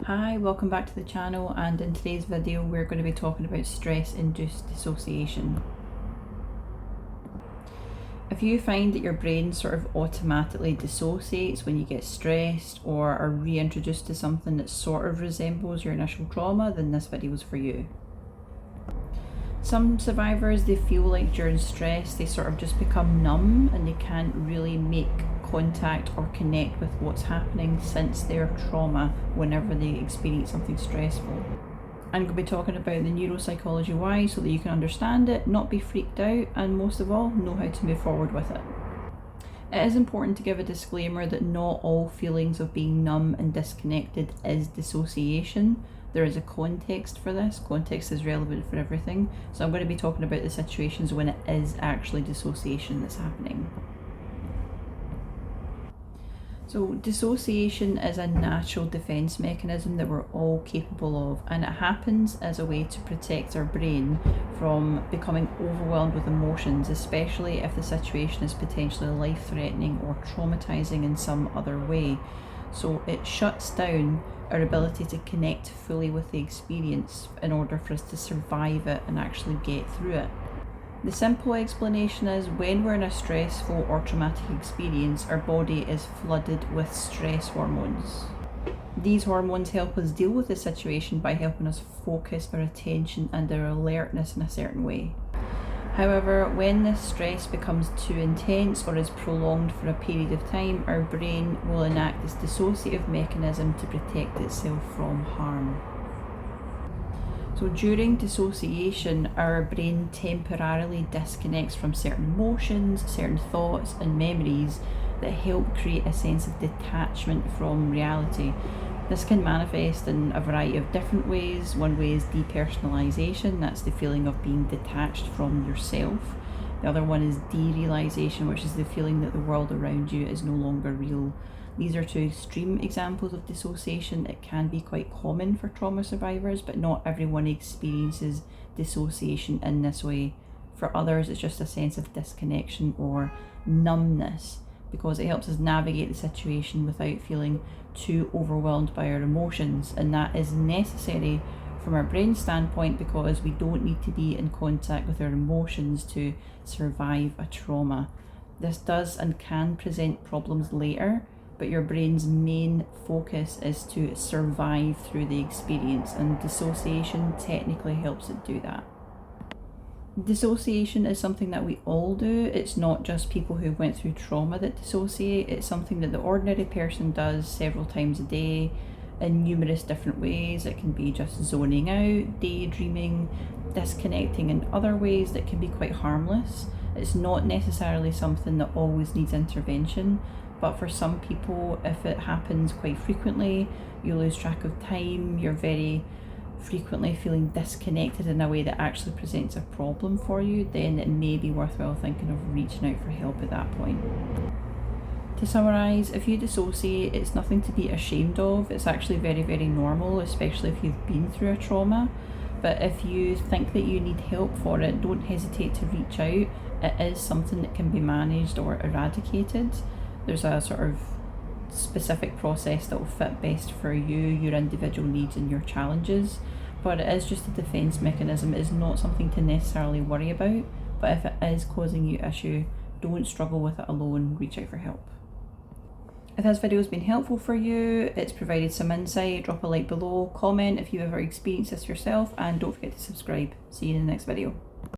Hi, welcome back to the channel, and in today's video we're going to be talking about stress-induced dissociation. If you find that your brain sort of automatically dissociates when you get stressed or are reintroduced to something that sort of resembles your initial trauma, then this video is for you. Some survivors, they feel like during stress they sort of just become numb and they can't really make contact or connect with what's happening since their trauma whenever they experience something stressful. I'm going to be talking about the neuropsychology why so that you can understand it, not be freaked out, and most of all, know how to move forward with it. It is important to give a disclaimer that not all feelings of being numb and disconnected is dissociation. There is a context for this. Context is relevant for everything. So I'm going to be talking about the situations when it is actually dissociation that's happening. So dissociation is a natural defense mechanism that we're all capable of, and it happens as a way to protect our brain from becoming overwhelmed with emotions, especially if the situation is potentially life-threatening or traumatizing in some other way. So it shuts down our ability to connect fully with the experience in order for us to survive it and actually get through it. The simple explanation is when we're in a stressful or traumatic experience, our body is flooded with stress hormones. These hormones help us deal with the situation by helping us focus our attention and our alertness in a certain way. However, when this stress becomes too intense or is prolonged for a period of time, our brain will enact this dissociative mechanism to protect itself from harm. So during dissociation, our brain temporarily disconnects from certain emotions, certain thoughts and memories that help create a sense of detachment from reality. This can manifest in a variety of different ways. One way is depersonalization, that's the feeling of being detached from yourself. The other one is derealization, which is the feeling that the world around you is no longer real. These are two extreme examples of dissociation. It can be quite common for trauma survivors, but not everyone experiences dissociation in this way. For others, it's just a sense of disconnection or numbness, because it helps us navigate the situation without feeling too overwhelmed by our emotions. And that is necessary from our brain standpoint because we don't need to be in contact with our emotions to survive a trauma. This does and can present problems later, but your brain's main focus is to survive through the experience, and dissociation technically helps it do that. Dissociation is something that we all do. It's not just people who went through trauma that dissociate. It's something that the ordinary person does several times a day in numerous different ways. It can be just zoning out, daydreaming, disconnecting in other ways that can be quite harmless. It's not necessarily something that always needs intervention, but for some people, if it happens quite frequently, you lose track of time, you're very frequently feeling disconnected in a way that actually presents a problem for you, then it may be worthwhile thinking of reaching out for help at that point. To summarise, if you dissociate, it's nothing to be ashamed of. It's actually very, very normal, especially if you've been through a trauma. But if you think that you need help for it, don't hesitate to reach out. It is something that can be managed or eradicated. There's a sort of specific process that will fit best for you, your individual needs and your challenges, but it is just a defense mechanism. It is not something to necessarily worry about, but if it is causing you issue, don't struggle with it alone, reach out for help. If this video has been helpful for you, it's provided some insight, drop a like below, comment if you've ever experienced this yourself, and don't forget to subscribe. See you in the next video.